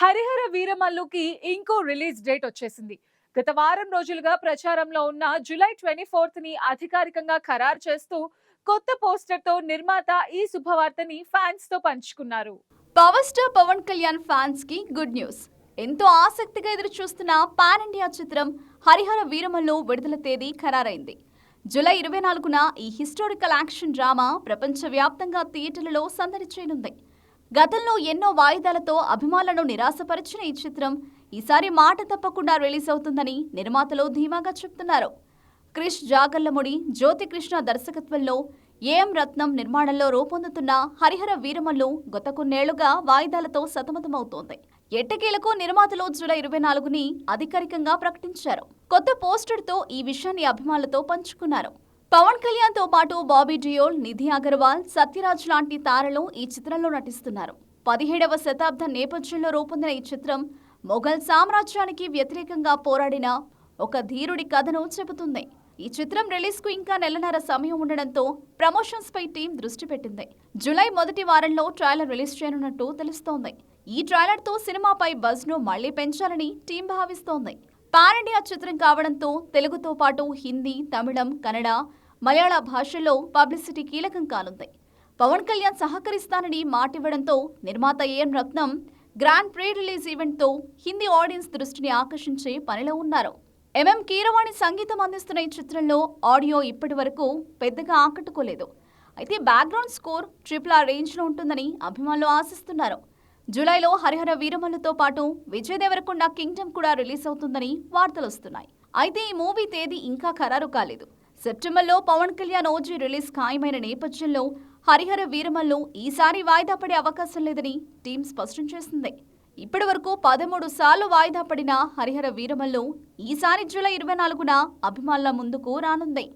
హరిహర వీరమల్లుకి ఇంకో release date వచ్చేసింది. గత వారం రోజులుగా ప్రచారంలో ఉన్న జూలై 24th ని అధికారికంగా ఖరారు చేస్తూ కొత్త పోస్టర్ తో నిర్మాత ఈ శుభవార్తని ఫ్యాన్స్ తో పంచుకున్నారు. Power star Pawan Kalyan fans కి గుడ్ న్యూస్. ఎంతో ఆసక్తిగా ఎదురు చూస్తున్న పాన్ ఇండియా చిత్రం హరిహర వీరమల్లు విడుదల తేదీ ఖరారైంది. జూలై 24న ఈ హిస్టారికల్ యాక్షన్ డ్రామా ప్రపంచవ్యాప్తంగా థియేటర్లలో సందడి చేయనుంది. గతంలో ఎన్నో వాయిదాలతో అభిమానులను నిరాశపరిచిన ఈ చిత్రం ఈసారి మాట తప్పకుండా రిలీజ్ అవుతుందని నిర్మాతలు ధీమాగా చెప్తున్నారు. క్రిష్ జాగర్లముడి, జ్యోతి కృష్ణ దర్శకత్వంలో ఏఎం రత్నం నిర్మాణంలో రూపొందుతున్న హరిహర వీరమల్లు గత కొన్నేళ్లుగా వాయిదాలతో సతమతమవుతోంది. ఎట్టకేలకు నిర్మాతలు జూలై 24ని అధికారికంగా ప్రకటించారు. కొత్త పోస్టర్తో ఈ విషయాన్ని అభిమానులతో పంచుకున్నారు. పవన్ కళ్యాణ్ తో పాటు బాబీ డియోల్, నిధి అగర్వాల్, సత్యరాజ్ లాంటి తారలు ఈ చిత్రంలో నటిస్తున్నారు. 17వ శతాబ్దం నేపథ్యంలో రూపొందిన ఈ చిత్రం మొఘల్ సామ్రాజ్యానికి వ్యతిరేకంగా పోరాడిన ఒక ధీరుడి కథను చెబుతుంది. ఈ చిత్రం రిలీజ్ కు ఇంకా నెలన్నర సమయం ఉండడంతో ప్రమోషన్స్ పై టీం దృష్టి పెట్టింది. జూలై మొదటి వారంలో ట్రైలర్ రిలీజ్ చేయనున్నట్టు తెలుస్తోంది. ఈ ట్రైలర్ తో సినిమాపై బజ్ ను మళ్లీ పెంచాలని టీం భావిస్తోంది. పాన్ ఇండియా చిత్రం కావడంతో తెలుగుతో పాటు హిందీ, తమిళం, కన్నడ, మలయాళ భాషల్లో పబ్లిసిటీ కీలకం కానుంది. పవన్ కళ్యాణ్ సహకరిస్తానని మాటివ్వడంతో నిర్మాత A M Ratnam grand pre release ఈవెంట్తో హిందీ ఆడియన్స్ దృష్టిని ఆకర్షించే పనిలో ఉన్నారు. ఎంఎం కీరవాణి సంగీతం అందిస్తున్న ఈ చిత్రంలో ఆడియో ఇప్పటి వరకు పెద్దగా ఆకట్టుకోలేదు. అయితే బ్యాక్గ్రౌండ్ స్కోర్ RRR రేంజ్లో ఉంటుందని అభిమానులు ఆశిస్తున్నారు. జూలైలో హరిహర వీరమల్లుతో పాటు విజయ్ దేవరకొండ కింగ్డమ్ కూడా రిలీజ్ అవుతుందని వార్తలు వస్తున్నాయి. అయితే ఈ మూవీ తేదీ ఇంకా ఖరారు కాలేదు. సెప్టెంబర్లో పవన్ కళ్యాణ్ ఓజీ రిలీజ్ ఖాయమైన నేపథ్యంలో హరిహర వీరమల్లు ఈసారి వాయిదా పడే అవకాశం లేదని టీం స్పష్టం చేసింది. ఇప్పటి వరకు 13 సార్లు వాయిదా పడిన హరిహర వీరమల్లు ఈసారి జూలై 24న అభిమానుల ముందుకు రానుంది.